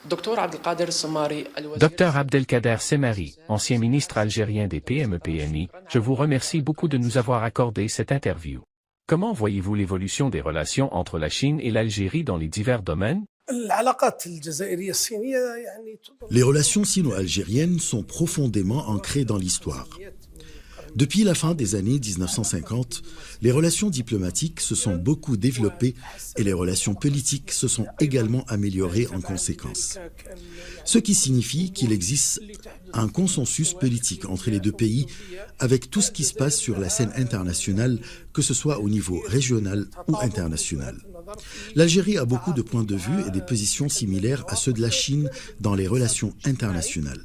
Docteur Abdelkader Semari, ancien ministre algérien des PME-PMI, je vous remercie beaucoup de nous avoir accordé cette interview. Comment voyez-vous l'évolution des relations entre la Chine et l'Algérie dans les divers domaines? Les relations sino-algériennes sont profondément ancrées dans l'histoire. Depuis la fin des années 1950, les relations diplomatiques se sont beaucoup développées et les relations politiques se sont également améliorées en conséquence. Ce qui signifie qu'il existe un consensus politique entre les deux pays avec tout ce qui se passe sur la scène internationale, que ce soit au niveau régional ou international. L'Algérie a beaucoup de points de vue et des positions similaires à ceux de la Chine dans les relations internationales.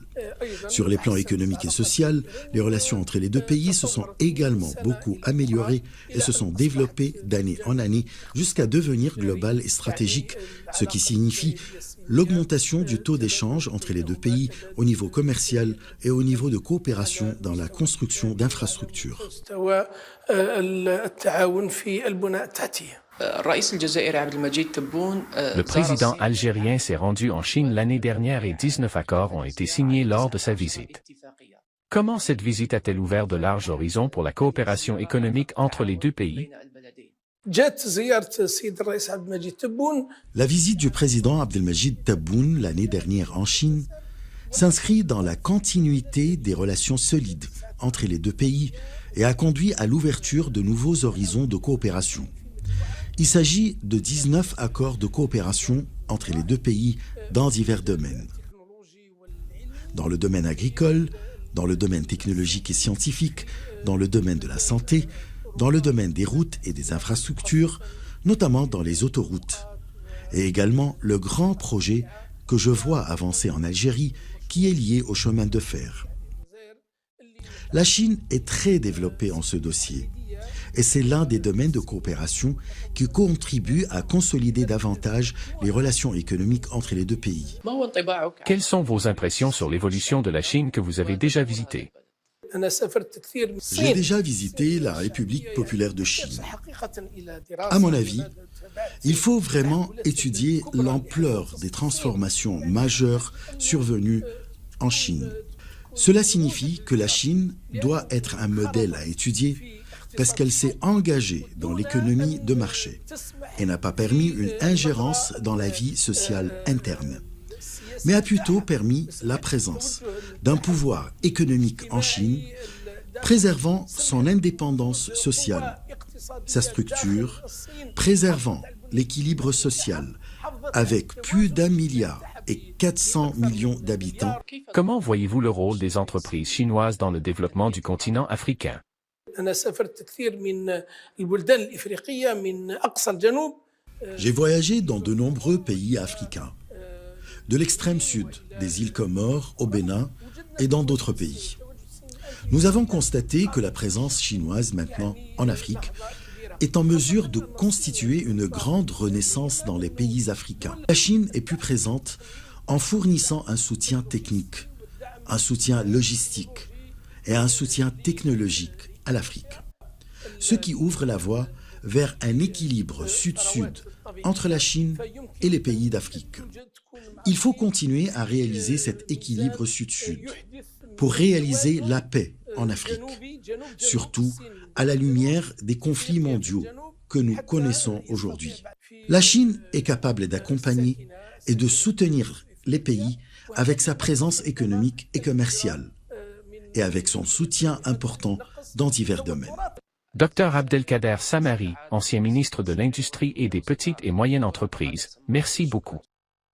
Sur les plans économiques et sociaux, les relations entre les deux pays se sont également beaucoup améliorées et se sont développées d'année en année jusqu'à devenir globales et stratégiques, ce qui signifie l'augmentation du taux d'échange entre les deux pays au niveau commercial et au niveau de coopération dans la construction d'infrastructures. Le président algérien s'est rendu en Chine l'année dernière et 19 accords ont été signés lors de sa visite. Comment cette visite a-t-elle ouvert de larges horizons pour la coopération économique entre les deux pays? La visite du président Abdelmajid Tebboune l'année dernière en Chine s'inscrit dans la continuité des relations solides entre les deux pays et a conduit à l'ouverture de nouveaux horizons de coopération. Il s'agit de 19 accords de coopération entre les deux pays dans divers domaines. Dans le domaine agricole, dans le domaine technologique et scientifique, dans le domaine de la santé, dans le domaine des routes et des infrastructures, notamment dans les autoroutes. Et également le grand projet que je vois avancer en Algérie qui est lié au chemin de fer. La Chine est très développée en ce dossier. Et c'est l'un des domaines de coopération qui contribue à consolider davantage les relations économiques entre les deux pays. Quelles sont vos impressions sur l'évolution de la Chine que vous avez déjà visitée? J'ai déjà visité la République populaire de Chine. À mon avis, il faut vraiment étudier l'ampleur des transformations majeures survenues en Chine. Cela signifie que la Chine doit être un modèle à étudier parce qu'elle s'est engagée dans l'économie de marché et n'a pas permis une ingérence dans la vie sociale interne, mais a plutôt permis la présence d'un pouvoir économique en Chine, préservant son indépendance sociale, sa structure, préservant l'équilibre social, avec plus d'1,4 milliard d'habitants. Comment voyez-vous le rôle des entreprises chinoises dans le développement du continent africain? J'ai voyagé dans de nombreux pays africains, de l'extrême sud, des îles Comores au Bénin et dans d'autres pays. Nous avons constaté que la présence chinoise maintenant en Afrique est en mesure de constituer une grande renaissance dans les pays africains. La Chine est plus présente en fournissant un soutien technique, un soutien logistique et un soutien technologique à l'Afrique, ce qui ouvre la voie vers un équilibre sud-sud entre la Chine et les pays d'Afrique. Il faut continuer à réaliser cet équilibre sud-sud pour réaliser la paix en Afrique, surtout à la lumière des conflits mondiaux que nous connaissons aujourd'hui. La Chine est capable d'accompagner et de soutenir les pays avec sa présence économique et commerciale et avec son soutien important dans divers domaines. Docteur Abdelkader Semari, ancien ministre de l'Industrie et des petites et moyennes entreprises, merci beaucoup.